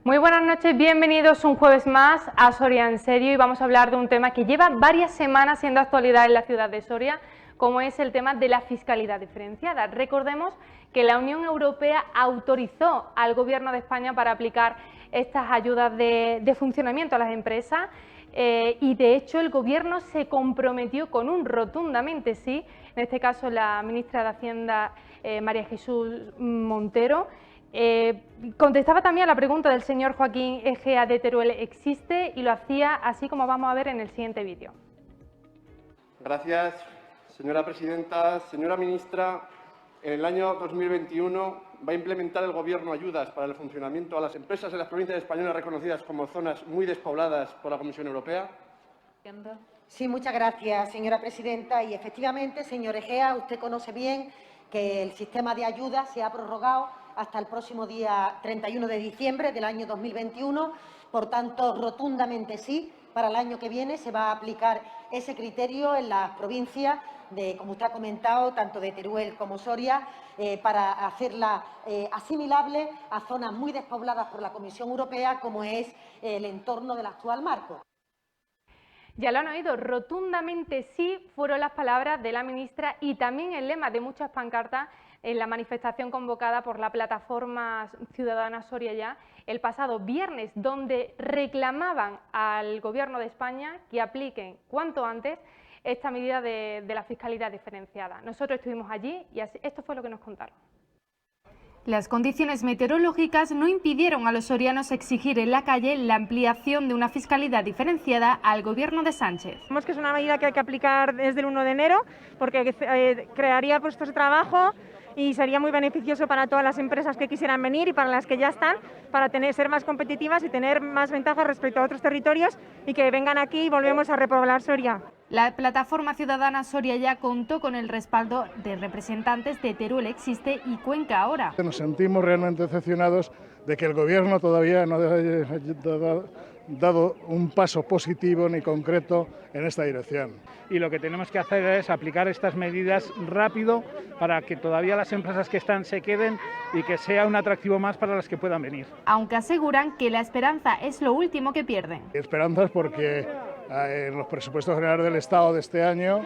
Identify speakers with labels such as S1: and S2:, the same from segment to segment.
S1: Muy buenas noches, bienvenidos un jueves más a Soria en Serio y vamos a hablar de un tema que lleva varias semanas siendo actualidad en la ciudad de Soria, como es el tema de la fiscalidad diferenciada. Recordemos que la Unión Europea autorizó al Gobierno de España para aplicar estas ayudas de funcionamiento a las empresas y de hecho el Gobierno se comprometió con un rotundamente sí, en este caso la ministra de Hacienda María Jesús Montero. Contestaba también a la pregunta del señor Joaquín Egea de Teruel existe y lo hacía así como vamos a ver en el siguiente vídeo.
S2: Gracias, señora presidenta. Señora ministra, en el año 2021 va a implementar el Gobierno ayudas para el funcionamiento a las empresas de las provincias españolas reconocidas como zonas muy despobladas por la Comisión Europea.
S3: Sí, muchas gracias, señora presidenta. Y efectivamente, señor Egea, usted conoce bien que el sistema de ayudas se ha prorrogado hasta el próximo día 31 de diciembre del año 2021. Por tanto, rotundamente sí, para el año que viene se va a aplicar ese criterio en las provincias de, como usted ha comentado, tanto de Teruel como Soria, para hacerla asimilable a zonas muy despobladas por la Comisión Europea, como es el entorno del actual marco.
S1: Ya lo han oído, rotundamente sí fueron las palabras de la ministra y también el lema de muchas pancartas en la manifestación convocada por la plataforma ciudadana Soria Ya el pasado viernes, donde reclamaban al Gobierno de España que apliquen cuanto antes esta medida de la fiscalidad diferenciada. Nosotros estuvimos allí y esto fue lo que nos contaron. Las condiciones meteorológicas no impidieron a los sorianos exigir en la calle la ampliación de una fiscalidad diferenciada al Gobierno de Sánchez.
S4: Creemos que es una medida que hay que aplicar desde el 1 de enero porque crearía puestos de trabajo y sería muy beneficioso para todas las empresas que quisieran venir y para las que ya están, para ser más competitivas y tener más ventajas respecto a otros territorios y que vengan aquí y volvemos a repoblar Soria.
S1: La plataforma ciudadana Soria Ya contó con el respaldo de representantes de Teruel Existe y Cuenca Ahora.
S5: Nos sentimos realmente decepcionados de que el Gobierno todavía no haya dado un paso positivo ni concreto en esta dirección.
S6: Y lo que tenemos que hacer es aplicar estas medidas rápido para que todavía las empresas que están se queden y que sea un atractivo más para las que puedan venir.
S1: Aunque aseguran que la esperanza es lo último que pierden.
S5: Esperanzas porque en los presupuestos generales del Estado de este año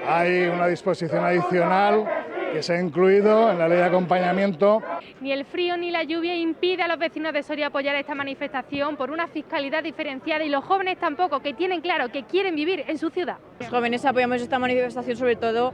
S5: hay una disposición adicional que se ha incluido en la ley de acompañamiento.
S1: Ni el frío ni la lluvia impide a los vecinos de Soria apoyar esta manifestación por una fiscalidad diferenciada y los jóvenes tampoco, que tienen claro que quieren vivir en su ciudad.
S7: Los jóvenes apoyamos esta manifestación sobre todo,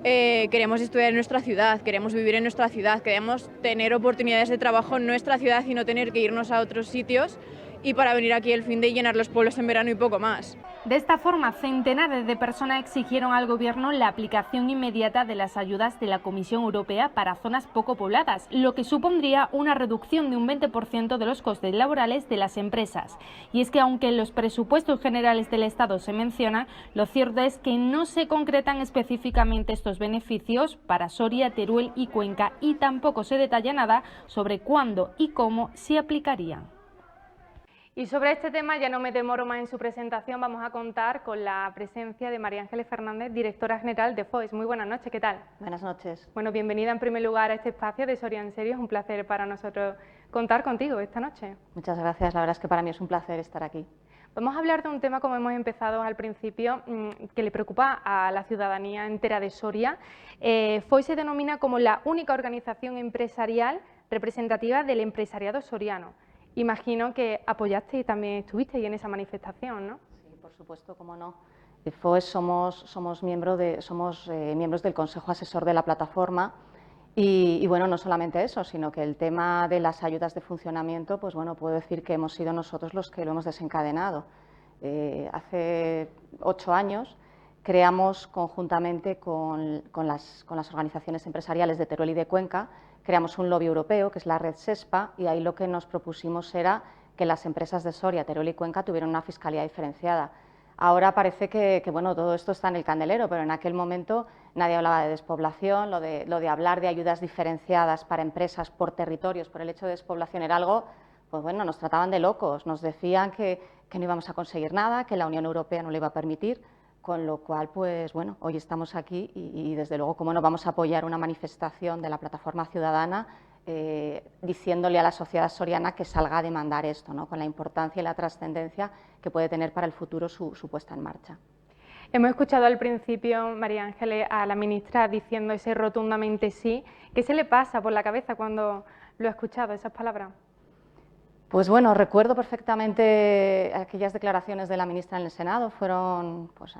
S7: queremos estudiar en nuestra ciudad, queremos vivir en nuestra ciudad, queremos tener oportunidades de trabajo en nuestra ciudad y no tener que irnos a otros sitios y para venir aquí el fin de llenar los pueblos en verano y poco más.
S1: De esta forma, centenares de personas exigieron al Gobierno la aplicación inmediata de las ayudas de la Comisión Europea para zonas poco pobladas, lo que supondría una reducción de un 20% de los costes laborales de las empresas. Y es que aunque en los presupuestos generales del Estado se mencionan, lo cierto es que no se concretan específicamente estos beneficios para Soria, Teruel y Cuenca y tampoco se detalla nada sobre cuándo y cómo se aplicarían. Y sobre este tema, ya no me demoro más en su presentación, vamos a contar con la presencia de María Ángeles Fernández, directora general de FOES. Muy buenas noches, ¿qué tal?
S8: Buenas noches.
S1: Bueno, bienvenida en primer lugar a este espacio de Soria en Serio, es un placer para nosotros contar contigo esta noche.
S8: Muchas gracias, la verdad es que para mí es un placer estar aquí.
S1: Vamos a hablar de un tema, como hemos empezado al principio, que le preocupa a la ciudadanía entera de Soria. FOES se denomina como la única organización empresarial representativa del empresariado soriano. Imagino que apoyaste y también estuviste en esa manifestación, ¿no?
S8: Sí, por supuesto, cómo no. De FOES somos miembros del Consejo Asesor de la plataforma y bueno, no solamente eso, sino que el tema de las ayudas de funcionamiento, pues bueno, puedo decir que hemos sido nosotros los que lo hemos desencadenado. Hace 8 años creamos conjuntamente con las organizaciones empresariales de Teruel y de Cuenca, creamos un lobby europeo, que es la red SESPA, y ahí lo que nos propusimos era que las empresas de Soria, Teruel y Cuenca tuvieran una fiscalidad diferenciada. Ahora parece que bueno, todo esto está en el candelero, pero en aquel momento nadie hablaba de despoblación, lo de hablar de ayudas diferenciadas para empresas por territorios, por el hecho de despoblación era algo, pues bueno, nos trataban de locos, nos decían que no íbamos a conseguir nada, que la Unión Europea no lo iba a permitir. Con lo cual, pues bueno, hoy estamos aquí y desde luego, cómo no vamos a apoyar una manifestación de la plataforma ciudadana diciéndole a la sociedad soriana que salga a demandar esto, ¿no? Con la importancia y la trascendencia que puede tener para el futuro su puesta en marcha.
S1: Hemos escuchado al principio, María Ángeles, a la ministra diciendo ese rotundamente sí. ¿Qué se le pasa por la cabeza cuando lo ha escuchado, esas palabras?
S8: Pues bueno, recuerdo perfectamente aquellas declaraciones de la ministra en el Senado, fueron pues,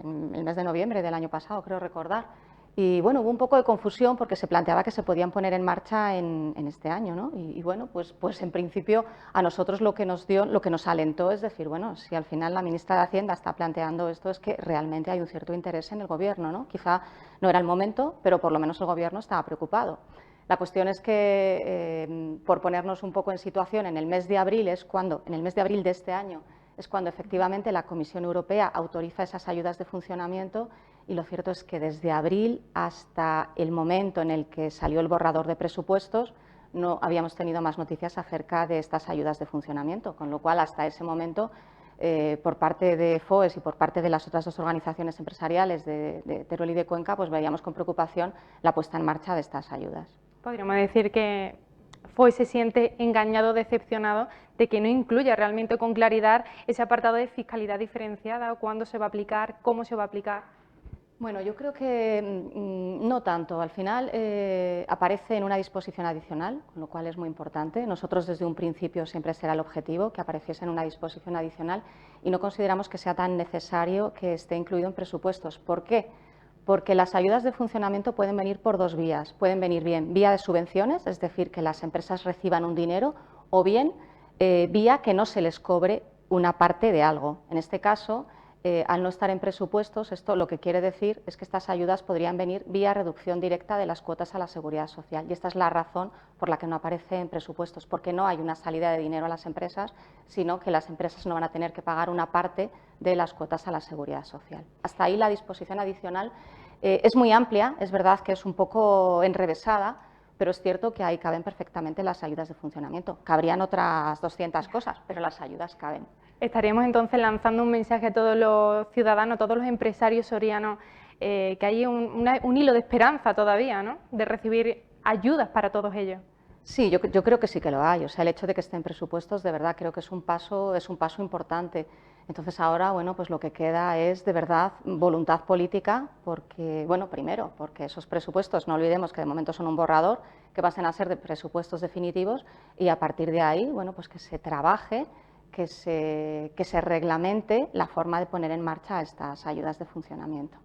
S8: en el mes de noviembre del año pasado, creo recordar. Y bueno, hubo un poco de confusión porque se planteaba que se podían poner en marcha en este año, ¿no? Y bueno, pues en principio a nosotros lo que nos alentó es decir, bueno, si al final la ministra de Hacienda está planteando esto es que realmente hay un cierto interés en el Gobierno, ¿no? Quizá no era el momento, pero por lo menos el Gobierno estaba preocupado. La cuestión es que, por ponernos un poco en situación, en el mes de abril de este año, es cuando efectivamente la Comisión Europea autoriza esas ayudas de funcionamiento y lo cierto es que desde abril hasta el momento en el que salió el borrador de presupuestos no habíamos tenido más noticias acerca de estas ayudas de funcionamiento, con lo cual hasta ese momento por parte de FOES y por parte de las otras dos organizaciones empresariales de Teruel y de Cuenca, pues veíamos con preocupación la puesta en marcha de estas ayudas.
S1: Podríamos decir que FOES se siente engañado, decepcionado de que no incluya realmente con claridad ese apartado de fiscalidad diferenciada, cuándo se va a aplicar, cómo se va a aplicar.
S8: Bueno, yo creo que no tanto. Al final aparece en una disposición adicional, con lo cual es muy importante. Nosotros desde un principio siempre será el objetivo que apareciese en una disposición adicional y no consideramos que sea tan necesario que esté incluido en presupuestos. ¿Por qué? Porque las ayudas de funcionamiento pueden venir por dos vías. Pueden venir bien vía de subvenciones, es decir, que las empresas reciban un dinero, o bien vía que no se les cobre una parte de algo. En este caso, al no estar en presupuestos, esto lo que quiere decir es que estas ayudas podrían venir vía reducción directa de las cuotas a la seguridad social. Y esta es la razón por la que no aparece en presupuestos, porque no hay una salida de dinero a las empresas, sino que las empresas no van a tener que pagar una parte de las cuotas a la seguridad social. Hasta ahí la disposición adicional es muy amplia, es verdad que es un poco enrevesada, pero es cierto que ahí caben perfectamente las ayudas de funcionamiento. Cabrían otras 200 cosas, pero las ayudas caben.
S1: Estaríamos entonces lanzando un mensaje a todos los ciudadanos, a todos los empresarios sorianos, que hay un hilo de esperanza todavía, ¿no?, de recibir ayudas para todos ellos.
S8: Sí, yo creo que sí que lo hay. O sea, el hecho de que estén presupuestos, de verdad, creo que es un paso importante. Entonces ahora, bueno, pues lo que queda es de verdad voluntad política, porque, bueno, primero, porque esos presupuestos, no olvidemos que de momento son un borrador, que pasen a ser de presupuestos definitivos y a partir de ahí, bueno, pues que se trabaje, que se reglamente la forma de poner en marcha estas ayudas de funcionamiento.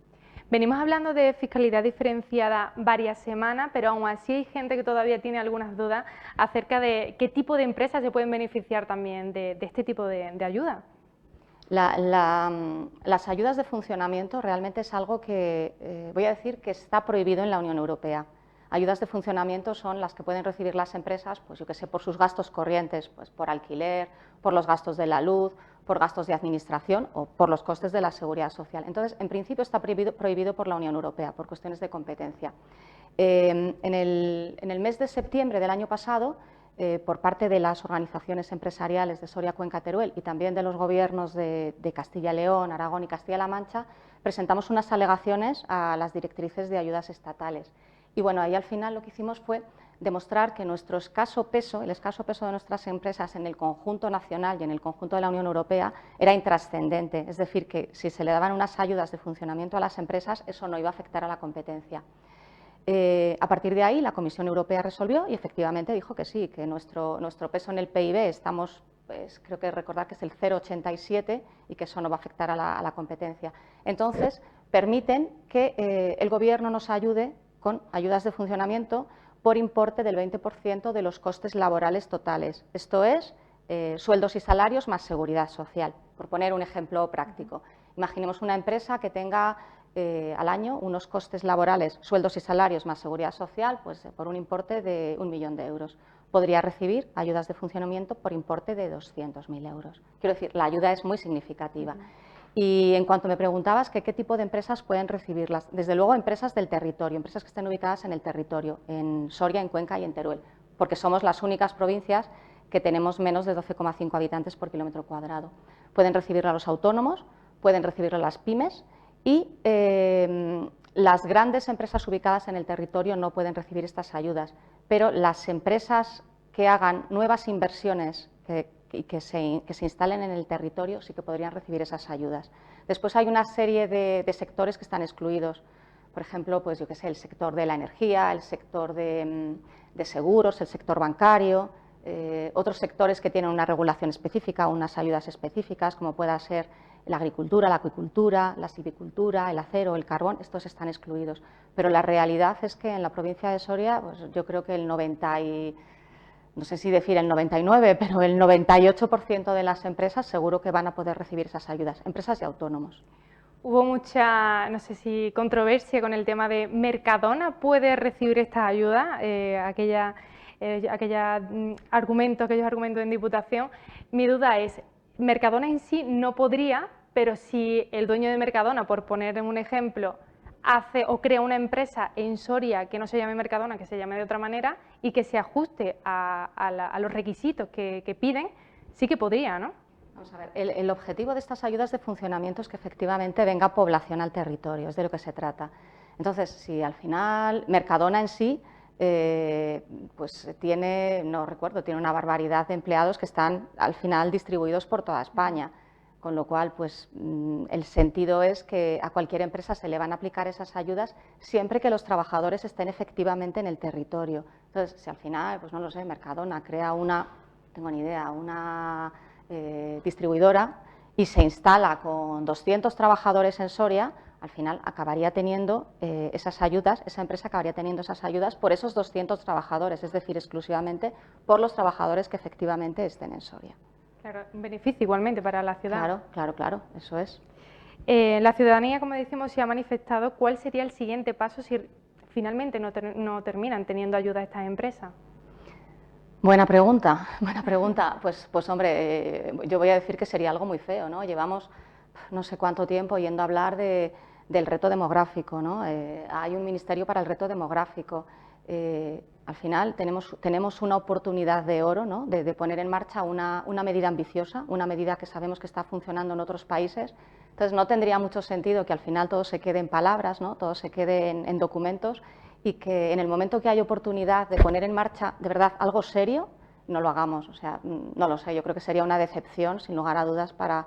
S1: Venimos hablando de fiscalidad diferenciada varias semanas, pero aún así hay gente que todavía tiene algunas dudas acerca de qué tipo de empresas se pueden beneficiar también de este tipo de ayuda.
S8: Las ayudas de funcionamiento realmente es algo que, voy a decir, que está prohibido en la Unión Europea. Ayudas de funcionamiento son las que pueden recibir las empresas, pues yo que sé, por sus gastos corrientes, pues por alquiler, por los gastos de la luz, por gastos de administración o por los costes de la seguridad social. Entonces, en principio está prohibido por la Unión Europea, por cuestiones de competencia. En el mes de septiembre del año pasado, por parte de las organizaciones empresariales de Soria, Cuenca, Teruel y también de los gobiernos de Castilla y León, Aragón y Castilla-La Mancha, presentamos unas alegaciones a las directrices de ayudas estatales. Y bueno, ahí al final lo que hicimos fue demostrar que el escaso peso de nuestras empresas en el conjunto nacional y en el conjunto de la Unión Europea era intrascendente, es decir, que si se le daban unas ayudas de funcionamiento a las empresas, eso no iba a afectar a la competencia. A partir de ahí, la Comisión Europea resolvió y efectivamente dijo que sí, que nuestro peso en el PIB estamos, pues, creo que recordar que es el 0,87 y que eso no va a afectar a la competencia. Entonces, permiten que el Gobierno nos ayude con ayudas de funcionamiento por importe del 20% de los costes laborales totales. Esto es, sueldos y salarios más seguridad social, por poner un ejemplo práctico. Imaginemos una empresa que tenga al año unos costes laborales, sueldos y salarios más seguridad social, pues por un importe de 1 millón de euros. Podría recibir ayudas de funcionamiento por importe de 200.000 euros. Quiero decir, la ayuda es muy significativa. Y en cuanto me preguntabas que qué tipo de empresas pueden recibirlas, desde luego empresas del territorio, empresas que estén ubicadas en el territorio, en Soria, en Cuenca y en Teruel, porque somos las únicas provincias que tenemos menos de 12,5 habitantes por kilómetro cuadrado. Pueden recibirla los autónomos, pueden recibirla las pymes y Las grandes empresas ubicadas en el territorio no pueden recibir estas ayudas, pero las empresas que hagan nuevas inversiones que se instalen en el territorio sí que podrían recibir esas ayudas. Después hay una serie de sectores que están excluidos. Por ejemplo, pues yo qué sé, el sector de la energía, el sector de seguros, el sector bancario, otros sectores que tienen una regulación específica, unas ayudas específicas, como pueda ser la agricultura, la acuicultura, la silvicultura, el acero, el carbón, estos están excluidos. Pero la realidad es que en la provincia de Soria, pues yo creo que no sé si decir el 99, pero el 98% de las empresas seguro que van a poder recibir esas ayudas, empresas y autónomos.
S1: Hubo mucha, no sé si controversia con el tema de Mercadona puede recibir estas ayudas, aquellos argumentos en Diputación. Mi duda es, Mercadona en sí no podría, pero si el dueño de Mercadona, por poner un ejemplo, hace o crea una empresa en Soria que no se llame Mercadona, que se llame de otra manera y que se ajuste a los requisitos que piden, sí que podría, ¿no?
S8: Vamos a ver, el objetivo de estas ayudas de funcionamiento es que efectivamente venga población al territorio, es de lo que se trata. Entonces, si al final Mercadona en sí, pues tiene una barbaridad de empleados que están al final distribuidos por toda España, con lo cual, pues el sentido es que a cualquier empresa se le van a aplicar esas ayudas siempre que los trabajadores estén efectivamente en el territorio. Entonces, si al final, pues no lo sé, Mercadona crea una distribuidora y se instala con 200 trabajadores en Soria, al final acabaría teniendo esas ayudas, esa empresa acabaría teniendo esas ayudas por esos 200 trabajadores, es decir, exclusivamente por los trabajadores que efectivamente estén en Soria.
S1: Claro, un beneficio igualmente para la ciudad.
S8: Claro, eso es.
S1: La ciudadanía, como decimos, se ha manifestado. ¿Cuál sería el siguiente paso si finalmente no terminan teniendo ayuda a estas empresas?
S8: Buena pregunta. Pues hombre, yo voy a decir que sería algo muy feo, ¿no? Llevamos no sé cuánto tiempo yendo a hablar del reto demográfico, ¿no? Hay un ministerio para el reto demográfico. Al final tenemos una oportunidad de oro, ¿no? de poner en marcha una medida ambiciosa, una medida que sabemos que está funcionando en otros países. Entonces no tendría mucho sentido que al final todo se quede en palabras, ¿no? Todo se quede en documentos, y que en el momento que hay oportunidad de poner en marcha de verdad algo serio, no lo hagamos. O sea, no lo sé, yo creo que sería una decepción, sin lugar a dudas, para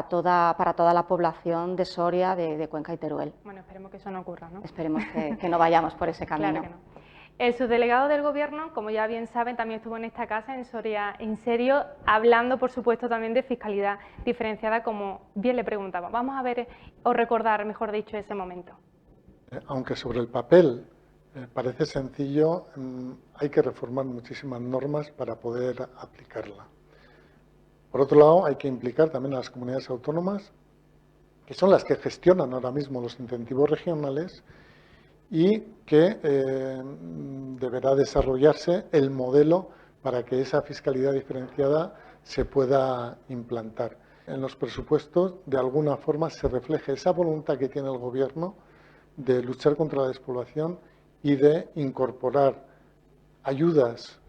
S8: toda la población de Soria, de Cuenca y Teruel.
S1: Bueno, esperemos que eso no ocurra, ¿no?
S8: Esperemos que no vayamos por ese camino.
S1: Claro que no. El subdelegado del Gobierno, como ya bien saben, también estuvo en esta casa, en Soria en Serio, hablando, por supuesto, también de fiscalidad diferenciada, como bien le preguntaba. Vamos a ver, o recordar, mejor dicho, ese momento.
S9: Aunque sobre el papel parece sencillo, hay que reformar muchísimas normas para poder aplicarla. Por otro lado, hay que implicar también a las comunidades autónomas, que son las que gestionan ahora mismo los incentivos regionales, y que deberá desarrollarse el modelo para que esa fiscalidad diferenciada se pueda implantar. En los presupuestos, de alguna forma, se refleje esa voluntad que tiene el Gobierno de luchar contra la despoblación y de incorporar ayudas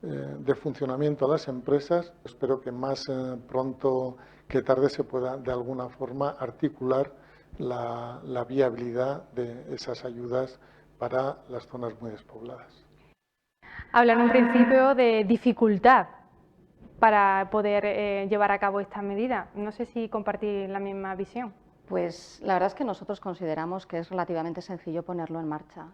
S9: de funcionamiento a las empresas. Espero que más pronto que tarde se pueda de alguna forma articular la viabilidad de esas ayudas para las zonas muy despobladas.
S1: Hablan en un principio de dificultad para poder llevar a cabo esta medida. No sé si compartís la misma visión.
S8: Pues la verdad es que nosotros consideramos que es relativamente sencillo ponerlo en marcha.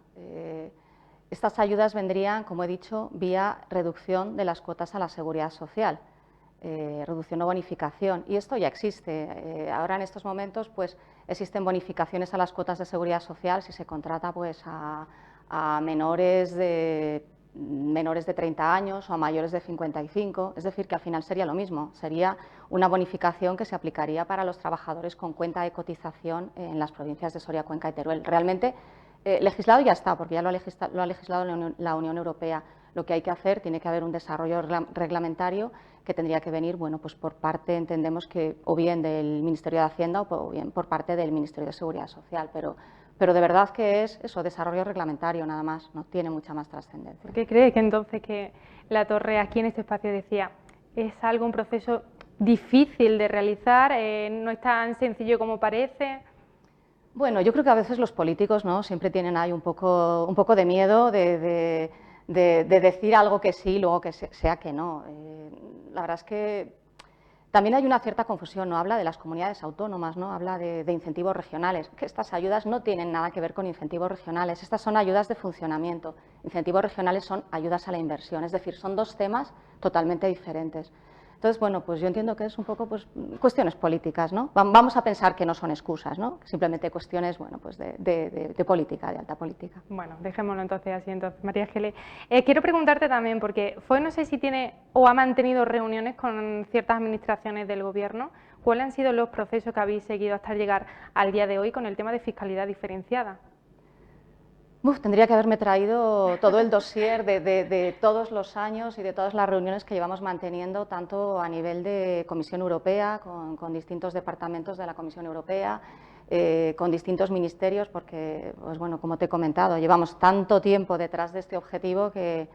S8: Estas ayudas vendrían, como he dicho, vía reducción de las cuotas a la seguridad social, reducción o bonificación, y esto ya existe. Ahora en estos momentos pues existen bonificaciones a las cuotas de seguridad social si se contrata pues a menores de 30 años o a mayores de 55, es decir, que al final sería lo mismo, sería una bonificación que se aplicaría para los trabajadores con cuenta de cotización en las provincias de Soria, Cuenca y Teruel. Realmente legislado ya está, porque ya lo ha legislado la Unión Europea. Lo que hay que hacer, tiene que haber un desarrollo reglamentario que tendría que venir, bueno, pues por parte, entendemos que o bien del Ministerio de Hacienda o bien por parte del Ministerio de Seguridad Social, pero de verdad que es eso, desarrollo reglamentario nada más, no tiene mucha más trascendencia.
S1: ¿Por qué cree que entonces que la Torre aquí en este espacio decía es un proceso difícil de realizar, no es tan sencillo como parece?
S8: Bueno, yo creo que a veces los políticos, ¿no?, siempre tienen ahí un poco de miedo de decir algo que sí y luego que sea que no. La verdad es que también hay una cierta confusión, ¿no? Habla de las comunidades autónomas, ¿no? Habla de incentivos regionales, que estas ayudas no tienen nada que ver con incentivos regionales, estas son ayudas de funcionamiento. Incentivos regionales son ayudas a la inversión, es decir, son dos temas totalmente diferentes. Entonces, bueno, pues yo entiendo que es un poco pues, cuestiones políticas, ¿no? Vamos a pensar que no son excusas, ¿no? Simplemente cuestiones, bueno, pues de política, de alta política.
S1: Bueno, dejémoslo entonces así. Entonces, María Ángeles, quiero preguntarte también, porque no sé si tiene o ha mantenido reuniones con ciertas administraciones del Gobierno. ¿Cuáles han sido los procesos que habéis seguido hasta llegar al día de hoy con el tema de fiscalidad diferenciada?
S8: Tendría que haberme traído todo el dossier de todos los años y de todas las reuniones que llevamos manteniendo, tanto a nivel de Comisión Europea, con distintos departamentos de la Comisión Europea, con distintos ministerios, porque, pues bueno, como te he comentado, llevamos tanto tiempo detrás de este objetivo que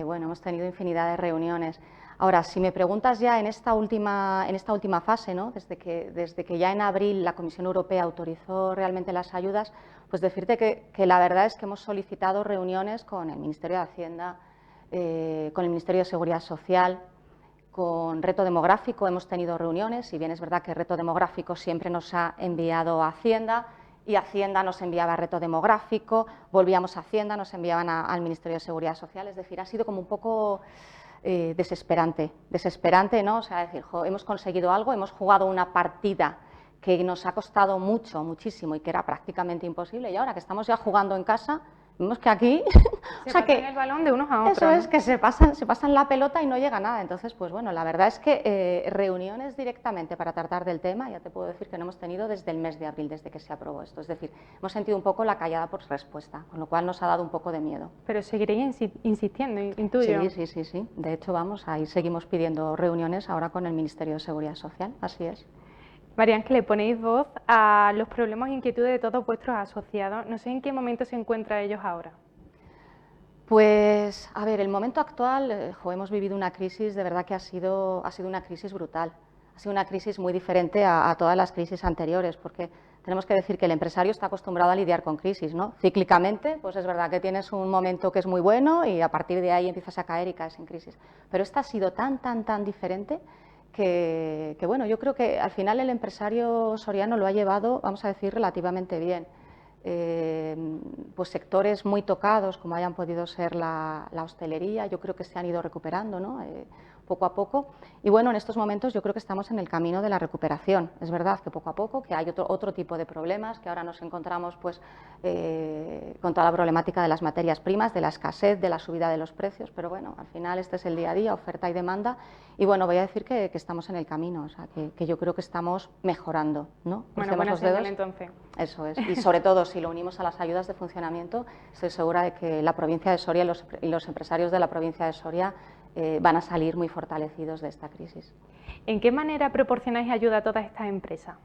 S8: bueno, hemos tenido infinidad de reuniones. Ahora, si me preguntas ya en esta última fase, ¿no?, desde que ya en abril la Comisión Europea autorizó realmente las ayudas, pues decirte que la verdad es que hemos solicitado reuniones con el Ministerio de Hacienda, con el Ministerio de Seguridad Social, con Reto Demográfico hemos tenido reuniones, si bien es verdad que Reto Demográfico siempre nos ha enviado a Hacienda y Hacienda nos enviaba a Reto Demográfico, volvíamos a Hacienda, nos enviaban al Ministerio de Seguridad Social, es decir, ha sido como un poco desesperante, ¿no? O sea, decir, hemos conseguido algo, hemos jugado una partida que nos ha costado muchísimo y que era prácticamente imposible, y ahora que estamos ya jugando en casa, vemos que aquí
S1: pasan el balón de unos a otros.
S8: Eso es, que se pasan la pelota y no llega nada. Entonces, pues bueno, la verdad es que reuniones directamente para tratar del tema, ya te puedo decir que no hemos tenido desde el mes de abril, desde que se aprobó esto. Es decir, hemos sentido un poco la callada por respuesta, con lo cual nos ha dado un poco de miedo.
S1: Pero seguiréis insistiendo, intuyo.
S8: Sí. De hecho, vamos, ahí seguimos pidiendo reuniones ahora con el Ministerio de Seguridad Social, así es.
S1: María Ángeles, ponéis voz a los problemas e inquietudes de todos vuestros asociados. No sé en qué momento se encuentran ellos ahora.
S8: Pues, a ver, el momento actual, hemos vivido una crisis, de verdad que ha sido una crisis brutal. Ha sido una crisis muy diferente a todas las crisis anteriores, porque tenemos que decir que el empresario está acostumbrado a lidiar con crisis, ¿no? Cíclicamente, pues es verdad que tienes un momento que es muy bueno y a partir de ahí empiezas a caer y caes en crisis. Pero esta ha sido tan diferente que bueno, yo creo que al final el empresario soriano lo ha llevado, vamos a decir, relativamente bien. Pues sectores muy tocados, como hayan podido ser la hostelería, yo creo que se han ido recuperando, ¿no? Poco a poco. Y bueno, en estos momentos yo creo que estamos en el camino de la recuperación. Es verdad que poco a poco, que hay otro tipo de problemas, que ahora nos encontramos pues, con toda la problemática de las materias primas, de la escasez, de la subida de los precios, pero bueno, al final este es el día a día, oferta y demanda, y bueno, voy a decir que estamos en el camino, o sea, que yo creo que estamos mejorando, ¿no?
S1: Bueno, buena señal entonces.
S8: Eso es, y sobre todo si lo unimos a las ayudas de funcionamiento, estoy segura de que la provincia de Soria y los empresarios de la provincia de Soria van a salir muy fortalecidos de esta crisis.
S1: ¿En qué manera proporcionáis ayuda a todas estas empresas?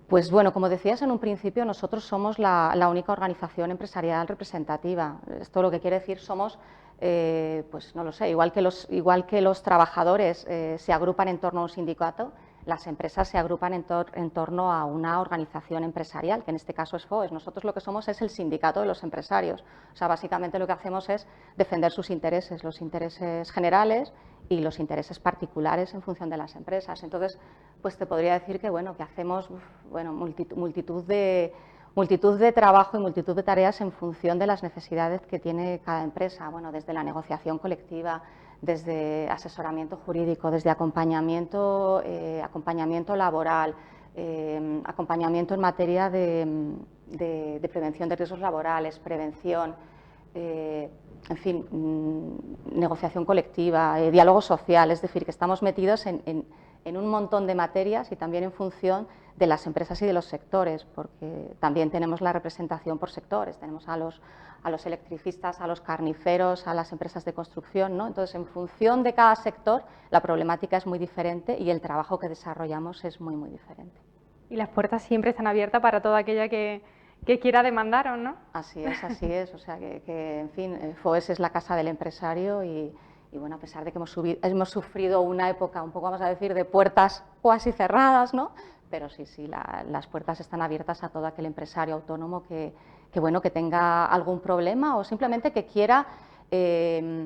S8: Pues bueno, como decías en un principio, nosotros somos la única organización empresarial representativa. Esto lo que quiere decir somos, pues no lo sé, igual que los trabajadores se agrupan en torno a un sindicato, las empresas se agrupan en torno a una organización empresarial, que en este caso es FOES. Nosotros lo que somos es el sindicato de los empresarios. O sea, básicamente lo que hacemos es defender sus intereses, los intereses generales y los intereses particulares en función de las empresas. Entonces, pues te podría decir que, bueno, que hacemos multitud de trabajo y multitud de tareas en función de las necesidades que tiene cada empresa, bueno, desde la negociación colectiva, desde asesoramiento jurídico, desde acompañamiento laboral, acompañamiento en materia de prevención de riesgos laborales, prevención, en fin, negociación colectiva, diálogo social, es decir, que estamos metidos en un montón de materias y también en función de las empresas y de los sectores, porque también tenemos la representación por sectores, tenemos a los electricistas, a los carniceros, a las empresas de construcción, ¿no? Entonces, en función de cada sector, la problemática es muy diferente y el trabajo que desarrollamos es muy diferente.
S1: Y las puertas siempre están abiertas para toda aquella que quiera demandaros, ¿no?
S8: Así es, o sea que en fin, FOES es la casa del empresario y bueno, a pesar de que hemos sufrido una época un poco, vamos a decir, de puertas cuasi cerradas, ¿no? pero sí, las puertas están abiertas a todo aquel empresario autónomo que tenga algún problema o simplemente que quiera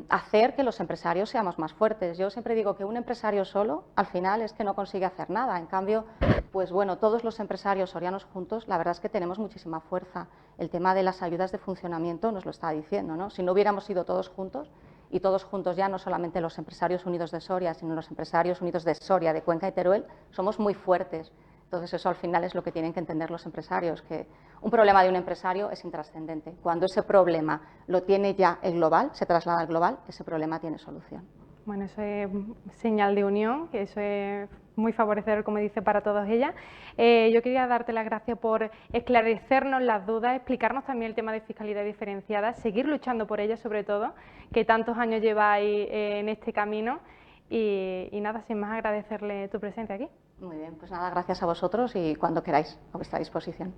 S8: hacer que los empresarios seamos más fuertes. Yo siempre digo que un empresario solo, al final, es que no consigue hacer nada. En cambio, pues bueno, todos los empresarios sorianos juntos, la verdad es que tenemos muchísima fuerza. El tema de las ayudas de funcionamiento nos lo está diciendo, ¿no? Si no hubiéramos ido todos juntos, y todos juntos ya, no solamente los empresarios unidos de Soria, sino los empresarios unidos de Soria, de Cuenca y Teruel, somos muy fuertes. Entonces eso al final es lo que tienen que entender los empresarios, que un problema de un empresario es intrascendente. Cuando ese problema lo tiene ya el global, se traslada al global, ese problema tiene solución.
S1: Bueno, eso es señal de unión, que eso es muy favorecedor, como dice, para todas ellas. Yo quería darte las gracias por esclarecernos las dudas, explicarnos también el tema de fiscalidad diferenciada, seguir luchando por ella sobre todo, que tantos años lleváis en este camino. Y nada, sin más agradecerle tu presencia aquí.
S8: Muy bien, pues nada, gracias a vosotros y cuando queráis, a vuestra disposición.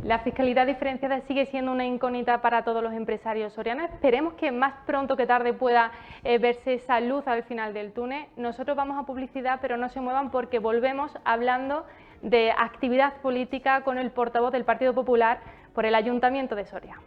S1: La fiscalidad diferenciada sigue siendo una incógnita para todos los empresarios sorianos. Esperemos que más pronto que tarde pueda verse esa luz al final del túnel. Nosotros vamos a publicidad, pero no se muevan porque volvemos hablando de actividad política con el portavoz del Partido Popular por el Ayuntamiento de Soria.